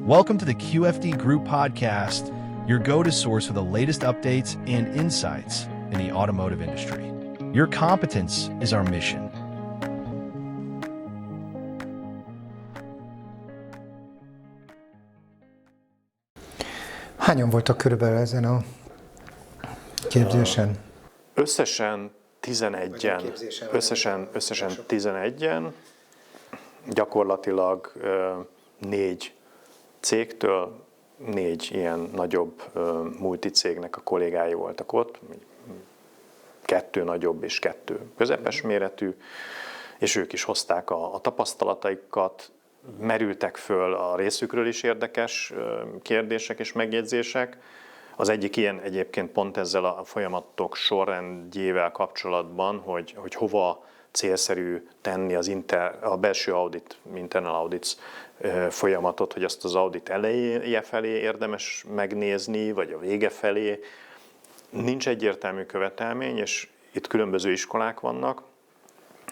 Welcome to the QFD Group Podcast, your go-to source for the latest updates and insights in the automotive industry. Your competence is our mission. Hányan voltak körülbelül ezen a képzésen? Összesen 11-en, gyakorlatilag 4 cégtől 4 ilyen nagyobb multicégnek a kollégái voltak ott, 2 nagyobb és 2 közepes méretű, és ők is hozták a tapasztalataikat, merültek föl a részükről is érdekes kérdések és megjegyzések. Az egyik ilyen egyébként pont ezzel a folyamatok sorrendjével kapcsolatban, hogy hova célszerű tenni a belső audit, internal audits folyamatot, hogy azt az audit eleje felé érdemes megnézni, vagy a vége felé. Nincs egyértelmű követelmény, és itt különböző iskolák vannak.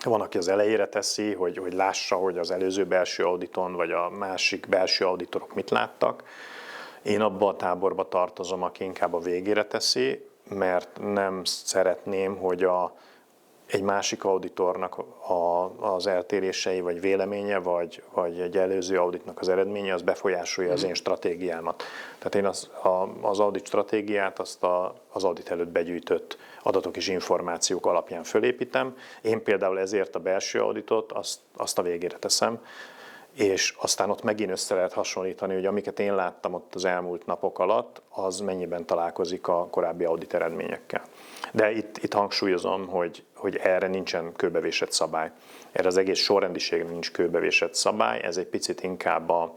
Van, aki az elejére teszi, hogy lássa, hogy az előző belső auditon, vagy a másik belső auditorok mit láttak. Én abba a táborba tartozom, aki inkább a végére teszi, mert nem szeretném, hogy egy másik auditornak az eltérései, vagy véleménye, vagy egy előző auditnak az eredménye, az befolyásolja az én stratégiámat. Tehát én az audit stratégiát azt az audit előtt begyűjtött adatok és információk alapján fölépítem. Én például ezért a belső auditot azt a végére teszem, és aztán ott megint össze lehet hasonlítani, hogy amiket én láttam ott az elmúlt napok alatt, az mennyiben találkozik a korábbi audit eredményekkel. De itt hangsúlyozom, hogy erre nincsen kőbevésett szabály. Erre az egész sorrendiségre nincs kőbevésett szabály, ez egy picit inkább a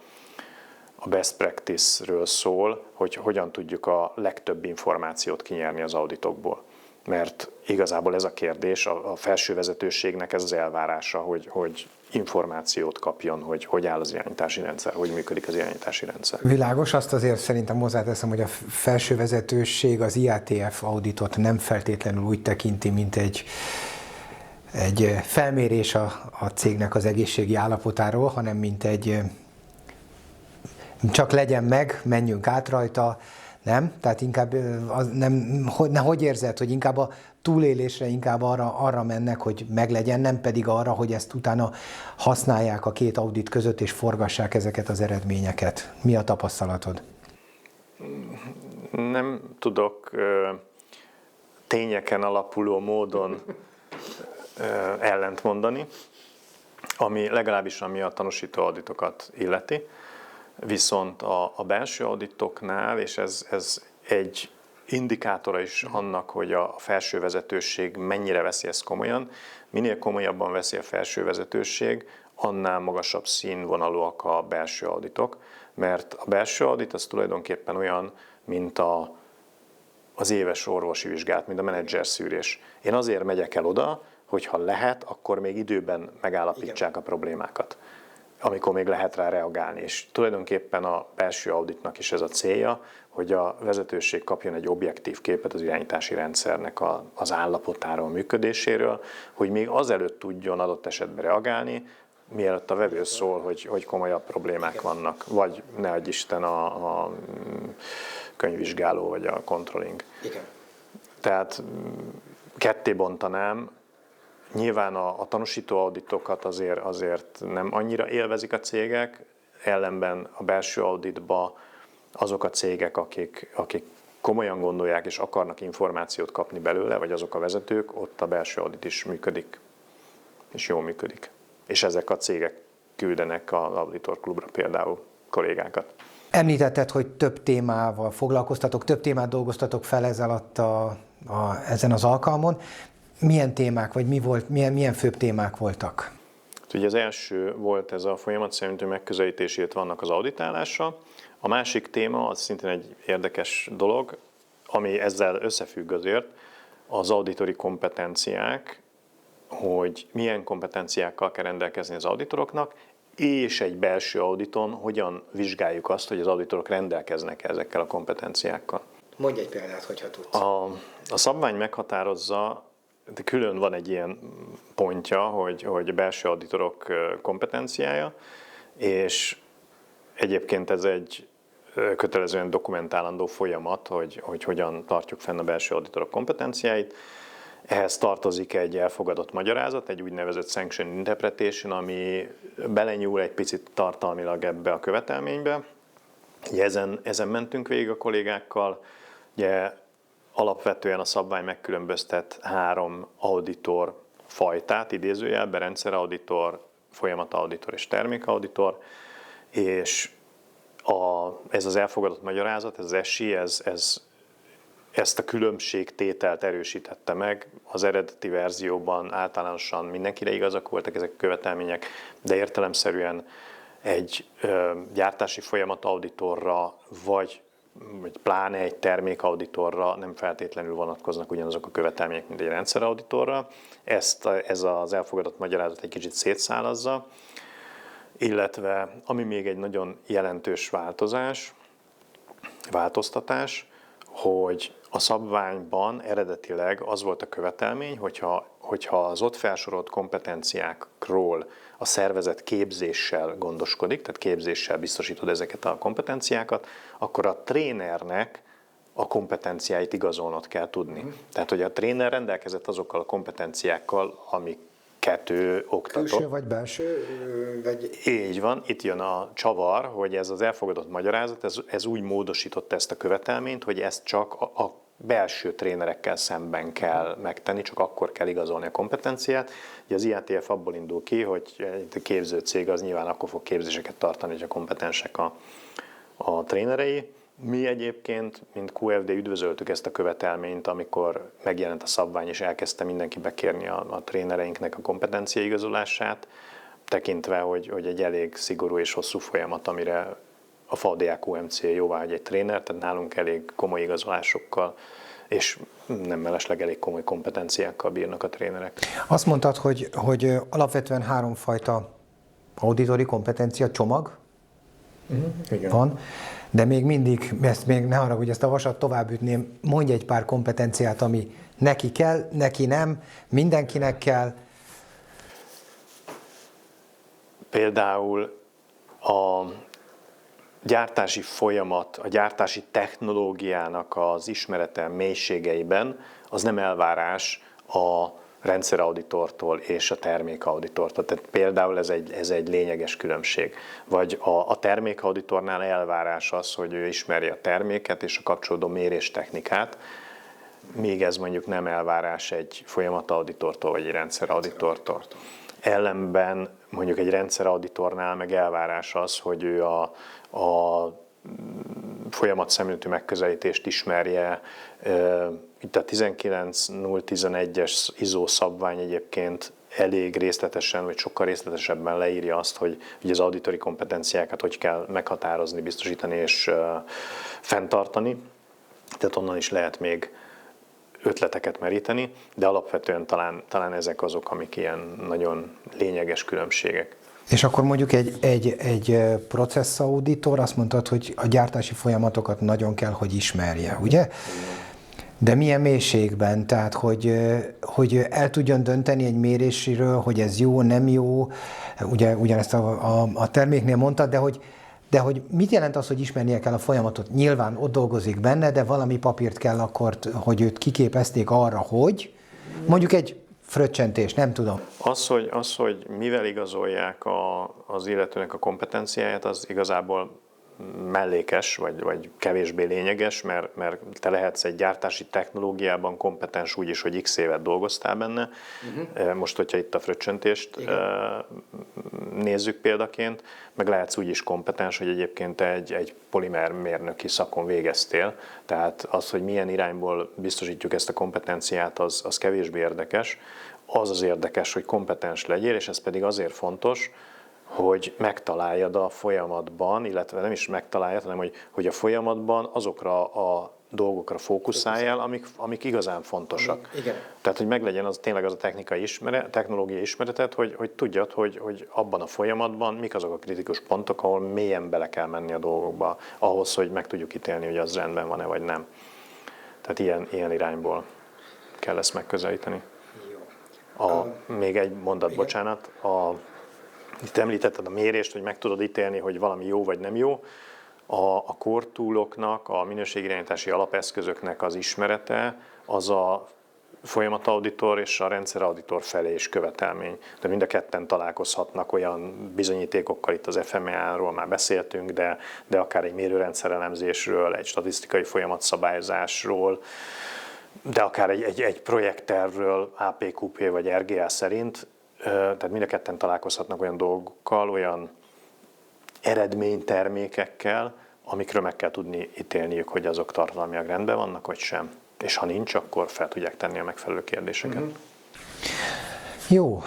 best practice-ről szól, hogy hogyan tudjuk a legtöbb információt kinyerni az auditokból. Mert igazából ez a kérdés, a felső vezetőségnek ez az elvárása, hogy információt kapjon, hogy áll az irányítási rendszer, hogy működik az irányítási rendszer. Világos, azt azért szerintem hozzáteszem, hogy a felső vezetőség az IATF auditot nem feltétlenül úgy tekinti, mint egy felmérés a cégnek az egészségi állapotáról, hanem mint csak legyen meg, menjünk át rajta, nem? Tehát inkább hogy érzed, hogy inkább a túlélésre inkább arra mennek, hogy meglegyen, nem pedig arra, hogy ezt utána használják a 2 audit között, és forgassák ezeket az eredményeket. Mi a tapasztalatod? Nem tudok tényeken alapuló módon ellentmondani, legalábbis ami a tanúsító auditokat illeti. Viszont a belső auditoknál, és ez egy indikátora is annak, hogy a felső vezetőség mennyire veszi ezt komolyan. Minél komolyabban veszi a felső vezetőség, annál magasabb színvonalúak a belső auditok, mert a belső audit az tulajdonképpen olyan, mint az éves orvosi vizsgálat, mint a menedzser szűrés. Én azért megyek el oda, hogyha lehet, akkor még időben megállapítsák a problémákat, amikor még lehet rá reagálni. És tulajdonképpen a belső auditnak is ez a célja, hogy a vezetőség kapjon egy objektív képet az irányítási rendszernek az állapotáról, működéséről, hogy még azelőtt tudjon adott esetben reagálni, mielőtt a vevő szól, hogy komolyabb problémák vannak, vagy ne adj Isten a könyvvizsgáló, vagy a controlling. Igen. Tehát ketté bontanám. Nyilván a tanúsító auditokat azért nem annyira élvezik a cégek, ellenben a belső auditba azok a cégek, akik komolyan gondolják és akarnak információt kapni belőle, vagy azok a vezetők, ott a belső audit is működik, és jól működik. És ezek a cégek küldenek az Auditor Klubra például kollégákat. Említetted, hogy több témával foglalkoztatok, több témát dolgoztatok fel ez alatt ezen az alkalmon. Milyen témák, vagy milyen főbb témák voltak? Ugye az első volt ez a folyamat szerintű megközelítését vannak az auditálása. A másik téma, az szintén egy érdekes dolog, ami ezzel összefügg azért, az auditori kompetenciák, hogy milyen kompetenciákkal kell rendelkezni az auditoroknak, és egy belső auditon hogyan vizsgáljuk azt, hogy az auditorok rendelkeznek ezekkel a kompetenciákkal. Mondj egy példát, hogyha tudsz. A szabvány meghatározza, de külön van egy ilyen pontja, hogy a belső auditorok kompetenciája, és Egyébként ez egy kötelezően dokumentálandó folyamat, hogy hogyan tartjuk fenn a belső auditorok kompetenciáit. Ehhez tartozik egy elfogadott magyarázat, egy úgynevezett sanction interpretation, ami belenyúl egy picit tartalmilag ebbe a követelménybe. Ugye ezen mentünk végig a kollégákkal. Ugye alapvetően a szabvány megkülönböztet 3 auditor fajtát, idézőjelben rendszerauditor, folyamatauditor és termékauditor, és ez az elfogadott magyarázat, ez az SI, ezt a különbségtételt erősítette meg. Az eredeti verzióban általánosan mindenkire igazak voltak ezek a követelmények, de értelemszerűen egy gyártási folyamatauditorra, vagy pláne egy termékauditorra nem feltétlenül vonatkoznak ugyanazok a követelmények, mint egy rendszerauditorra. Ez az elfogadott magyarázat egy kicsit szétszálazza, illetve ami még egy nagyon jelentős változtatás, hogy a szabványban eredetileg az volt a követelmény, hogyha az ott felsorolt kompetenciákról a szervezet képzéssel gondoskodik, tehát képzéssel biztosítod ezeket a kompetenciákat, akkor a trénernek a kompetenciáit igazolnod kell tudni. Tehát, hogy a tréner rendelkezett azokkal a kompetenciákkal, amiket ő oktatott. Külső vagy belső? Vagy... Így van, itt jön a csavar, hogy ez az elfogadott magyarázat, ez úgy módosította ezt a követelményt, hogy ezt csak a belső trénerekkel szemben kell megtenni, csak akkor kell igazolni a kompetenciát. Ugye az IATF abból indul ki, hogy egy képző cég az nyilván akkor fog képzéseket tartani, hogy a kompetensek a trénerei. Mi egyébként, mint QFD üdvözöltük ezt a követelményt, amikor megjelent a szabvány, és elkezdte mindenki bekérni a trénereinknek a kompetencia igazolását, tekintve, hogy egy elég szigorú és hosszú folyamat, amire a FADA QMC jóváhagy egy tréner, tehát nálunk elég komoly igazolásokkal, és nem mellesleg elég komoly kompetenciákkal bírnak a trénerek. Azt mondtad, hogy alapvetően 3 fajta auditori kompetencia csomag van, de még mindig, ezt még ne haragudj, ezt a vasat továbbütném, mondj egy pár kompetenciát, ami neki kell, neki nem, mindenkinek kell. Például a gyártási folyamat, a gyártási technológiának az ismerete mélységeiben az nem elvárás a rendszerauditortól és a termékauditortól. Tehát például ez egy lényeges különbség. Vagy a termékauditornál elvárás az, hogy ő ismerje a terméket és a kapcsolódó méréstechnikát, míg ez mondjuk nem elvárás egy folyamatauditortól vagy egy rendszerauditortól. Ellenben mondjuk egy rendszerauditornál meg elvárás az, hogy ő a folyamatszemléletű megközelítést ismerje. Itt a 19011-es ISO szabvány egyébként elég részletesen, vagy sokkal részletesebben leírja azt, hogy az auditori kompetenciákat hogy kell meghatározni, biztosítani és fenntartani. Tehát onnan is lehet még ötleteket meríteni, de alapvetően talán ezek azok, amik ilyen nagyon lényeges különbségek. És akkor mondjuk egy processzauditor azt mondtad, hogy a gyártási folyamatokat nagyon kell, hogy ismerje, ugye? De milyen mélységben? Tehát, hogy el tudjon dönteni egy méréséről, hogy ez jó, nem jó, ugye ugyanezt a terméknél mondtad, de hogy mit jelent az, hogy ismernie kell a folyamatot? Nyilván ott dolgozik benne, de valami papírt kell akkor, hogy őt kiképezték arra, hogy mondjuk egy fröccsentés, nem tudom. Az, hogy mivel igazolják az illetőnek a kompetenciáját, az igazából mellékes, vagy kevésbé lényeges, mert te lehetsz egy gyártási technológiában kompetens úgy is, hogy x évet dolgoztál benne. Most, hogyha itt a fröccsöntést nézzük példaként, meg lehetsz úgy is kompetens, hogy egyébként egy polimermérnöki szakon végeztél. Tehát az, hogy milyen irányból biztosítjuk ezt a kompetenciát, az kevésbé érdekes. Az érdekes, hogy kompetens legyél, és ez pedig azért fontos, hogy megtaláljad a folyamatban, illetve nem is megtaláljad, hanem hogy a folyamatban azokra a dolgokra fókuszáljál, amik igazán fontosak. Igen. Tehát, hogy meglegyen tényleg az a technológiai ismeretet, hogy tudjad, hogy abban a folyamatban mik azok a kritikus pontok, ahol mélyen bele kell menni a dolgokba, ahhoz, hogy meg tudjuk ítélni, hogy az rendben van-e, vagy nem. Tehát ilyen irányból kell ezt megközelíteni. Még egy mondat, bocsánat. Itt említetted a mérést, hogy meg tudod ítélni, hogy valami jó vagy nem jó. A core tooloknak, a minőségirányítási alapeszközöknek az ismerete, az a folyamatauditor és a rendszerauditor felé is követelmény. De mind a ketten találkozhatnak olyan bizonyítékokkal, itt az FMEA-ról már beszéltünk, de akár egy mérőrendszerelemzésről, egy statisztikai folyamatszabályozásról, de akár egy projekttervről APQP vagy RGA szerint, tehát mind a ketten találkozhatnak olyan dolgokkal, olyan eredménytermékekkel, amikről meg kell tudni ítélniük, hogy azok tartalmilag rendben vannak, vagy sem. És ha nincs, akkor fel tudják tenni a megfelelő kérdéseket. Jó.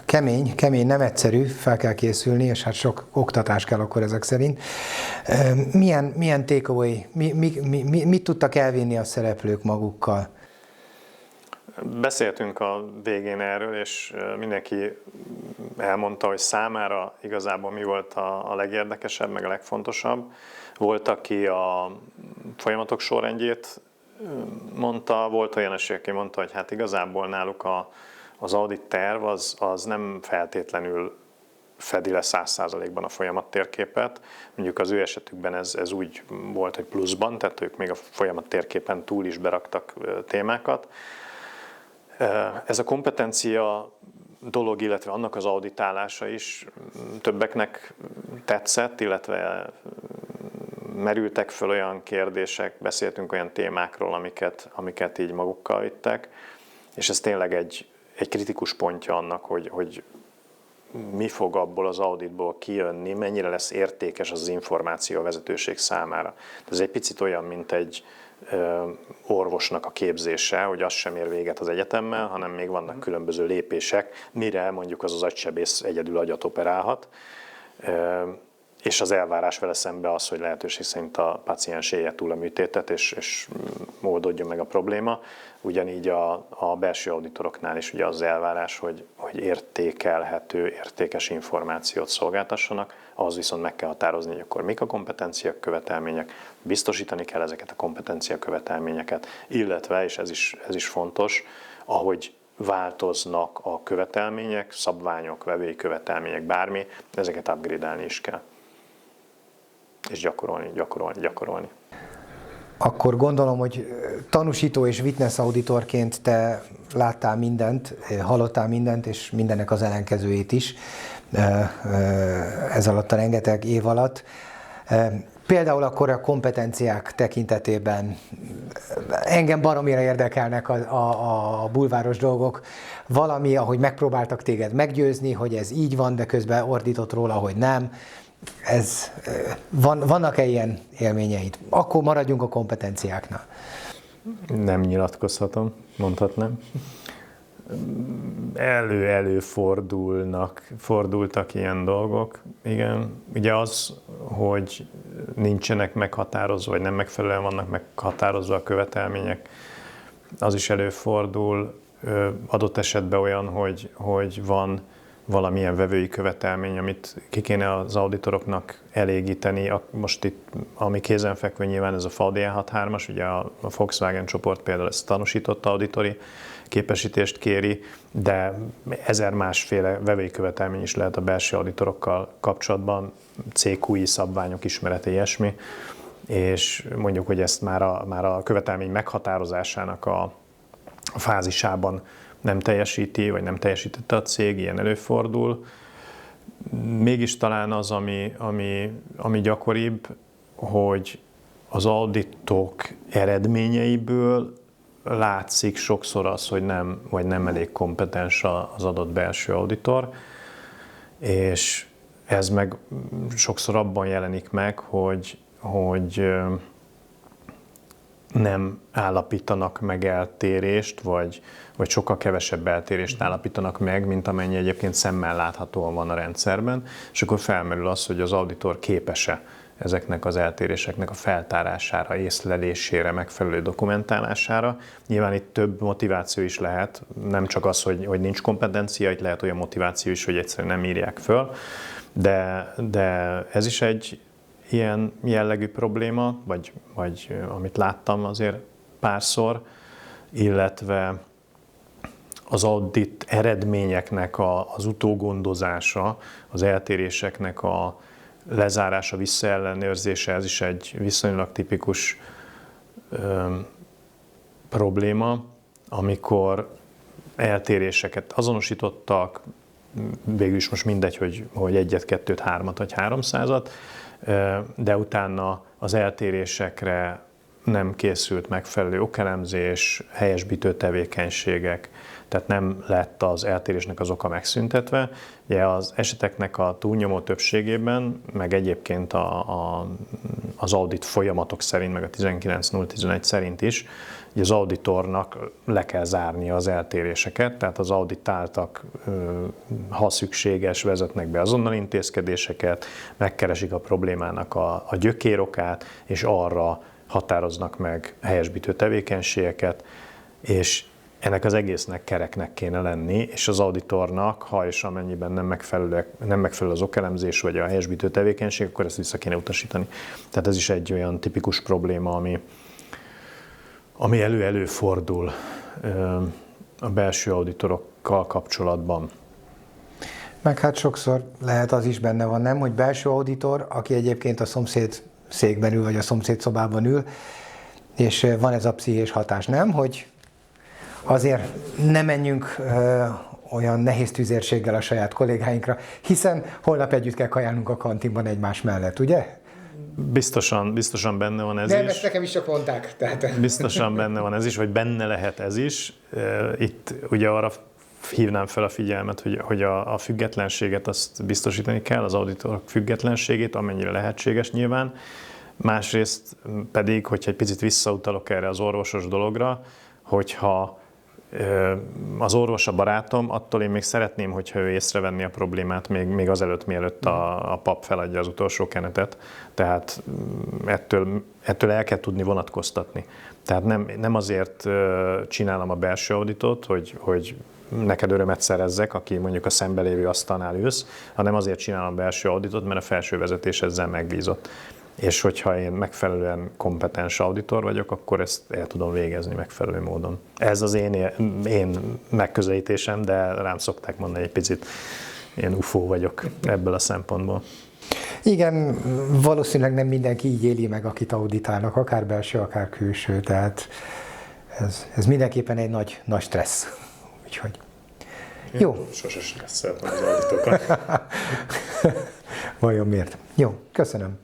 Kemény, nem egyszerű, fel kell készülni, és hát sok oktatás kell akkor ezek szerint. Milyen takeaway, mit tudtak elvinni a szereplők magukkal? Beszéltünk a végén erről, és mindenki elmondta, hogy számára igazából mi volt a legérdekesebb, meg a legfontosabb. Volt, aki a folyamatok sorrendjét mondta, volt olyan esély, aki mondta, hogy hát igazából náluk az audit terv az nem feltétlenül fedi le 100%-ban a folyamattérképet. Mondjuk az ő esetükben ez úgy volt, hogy pluszban, tehát ők még a folyamattérképen túl is beraktak témákat. Ez a kompetencia dolog, illetve annak az auditálása is többeknek tetszett, illetve merültek föl olyan kérdések, beszéltünk olyan témákról, amiket így magukkal vittek, és ez tényleg egy kritikus pontja annak, hogy mi fog abból az auditból kijönni, mennyire lesz értékes az információ a vezetőség számára. Ez egy picit olyan, mint egy orvosnak a képzése, hogy az sem ér véget az egyetemmel, hanem még vannak különböző lépések, mire mondjuk az agysebész egyedül agyat operálhat, és az elvárás vele szembe az, hogy lehetőség szerint a páciens élje túl a műtétet, és oldódjon meg a probléma. Ugyanígy a belső auditoroknál is ugye az elvárás, hogy értékelhető, értékes információt szolgáltassanak, ahhoz viszont meg kell határozni, hogy akkor mik a kompetencia követelmények, biztosítani kell ezeket a kompetencia követelményeket, illetve, és ez is fontos, ahogy változnak a követelmények, szabványok, vevői követelmények, bármi, ezeket upgrade-elni is kell. És gyakorolni. Akkor gondolom, hogy tanúsító és witness auditorként te láttál mindent, hallottál mindent, és mindennek az ellenkezőjét is ez alatt a rengeteg év alatt. Például akkor a kompetenciák tekintetében engem baromira érdekelnek a bulváros dolgok. Valami, ahogy megpróbáltak téged meggyőzni, hogy ez így van, de közben ordított róla, hogy nem. Vannak-e ilyen élményeid? Akkor maradjunk a kompetenciáknál. Nem nyilatkozhatom, mondhatnám. Fordultak ilyen dolgok. Igen, ugye az, hogy nincsenek meghatározva, vagy nem megfelelően vannak meghatározva a követelmények, az is előfordul. Adott esetben olyan, hogy van valamilyen vevői követelmény, amit ki kéne az auditoroknak elégíteni. Most itt, ami kézenfekvő nyilván ez a VDA 6.3-as, ugye a Volkswagen csoport például ezt tanúsított auditori képesítést kéri, de 1000 másféle vevői követelmény is lehet a belső auditorokkal kapcsolatban, CQI szabványok ismerete, ilyesmi, és mondjuk, hogy ezt már a követelmény meghatározásának a fázisában nem teljesíti, vagy nem teljesítette a cég, ilyen előfordul. Mégis talán az, ami gyakoribb, hogy az auditok eredményeiből látszik sokszor az, hogy nem elég kompetens az adott belső auditor, és ez meg sokszor abban jelenik meg, hogy nem állapítanak meg eltérést, vagy sokkal kevesebb eltérést állapítanak meg, mint amennyi egyébként szemmel láthatóan van a rendszerben, és akkor felmerül az, hogy az auditor képes-e ezeknek az eltéréseknek a feltárására, észlelésére, megfelelő dokumentálására. Nyilván itt több motiváció is lehet, nem csak az, hogy nincs kompetencia, itt lehet olyan motiváció is, hogy egyszerűen nem írják föl, de ez is egy ilyen jellegű probléma, vagy amit láttam azért párszor, illetve az audit eredményeknek az utógondozása, az eltéréseknek a lezárása, visszaellenőrzése, ez is egy viszonylag tipikus probléma, amikor eltéréseket azonosítottak, végül is most mindegy, hogy egyet, kettőt, hármat vagy 300-at, de utána az eltérésekre nem készült megfelelő okelemzés, helyesbítő tevékenységek, tehát nem lett az eltérésnek az oka megszüntetve. Ugye az eseteknek a túlnyomó többségében, meg egyébként az audit folyamatok szerint, meg a 19.011 szerint is, hogy az auditornak le kell zárnia az eltéréseket, tehát az auditáltak, ha szükséges, vezetnek be azonnal intézkedéseket, megkeresik a problémának a gyökérokát, és arra határoznak meg helyesbítő tevékenységeket, és ennek az egésznek kereknek kéne lenni, és az auditornak, ha és amennyiben nem megfelelő az okelemzés vagy a helyesbítő tevékenység, akkor ezt vissza kéne utasítani. Tehát ez is egy olyan tipikus probléma, ami előfordul a belső auditorokkal kapcsolatban. Meg hát sokszor lehet az is benne van, nem, hogy belső auditor, aki egyébként a szomszéd székben ül, vagy a szomszéd szobában ül, és van ez a pszichés hatás, nem, hogy azért ne menjünk olyan nehéz tüzérséggel a saját kollégáinkra, hiszen holnap együtt kell kajálnunk a kantinban egymás mellett, ugye? Biztosan benne van ez is. Nem, ezt nekem is csak mondták. Tehát. Biztosan benne van ez is, vagy benne lehet ez is. Itt ugye arra hívnám fel a figyelmet, hogy a függetlenséget azt biztosítani kell, az auditorok függetlenségét, amennyire lehetséges nyilván. Másrészt pedig, hogyha egy picit visszautalok erre az orvosos dologra, hogyha az orvos a barátom, attól én még szeretném, hogyha ő észrevenni a problémát még azelőtt, mielőtt a pap feladja az utolsó kenetet. Tehát ettől el kell tudni vonatkoztatni. Tehát nem azért csinálom a belső auditot, hogy neked örömet szerezzek, aki mondjuk a szembelévő asztalnál ülsz, hanem azért csinálom a belső auditot, mert a felső vezetés ezzel megbízott. És hogyha én megfelelően kompetens auditor vagyok, akkor ezt el tudom végezni megfelelő módon. Ez az én megközelítésem, de rám szokták mondani, egy picit én ufó vagyok ebből a szempontból. Igen, valószínűleg nem mindenki így éli meg, akit auditálnak, akár belső, akár külső, tehát ez mindenképpen egy nagy stressz. Úgyhogy jó. Sose stresszeltem az auditokat. Vajon miért? Jó, köszönöm.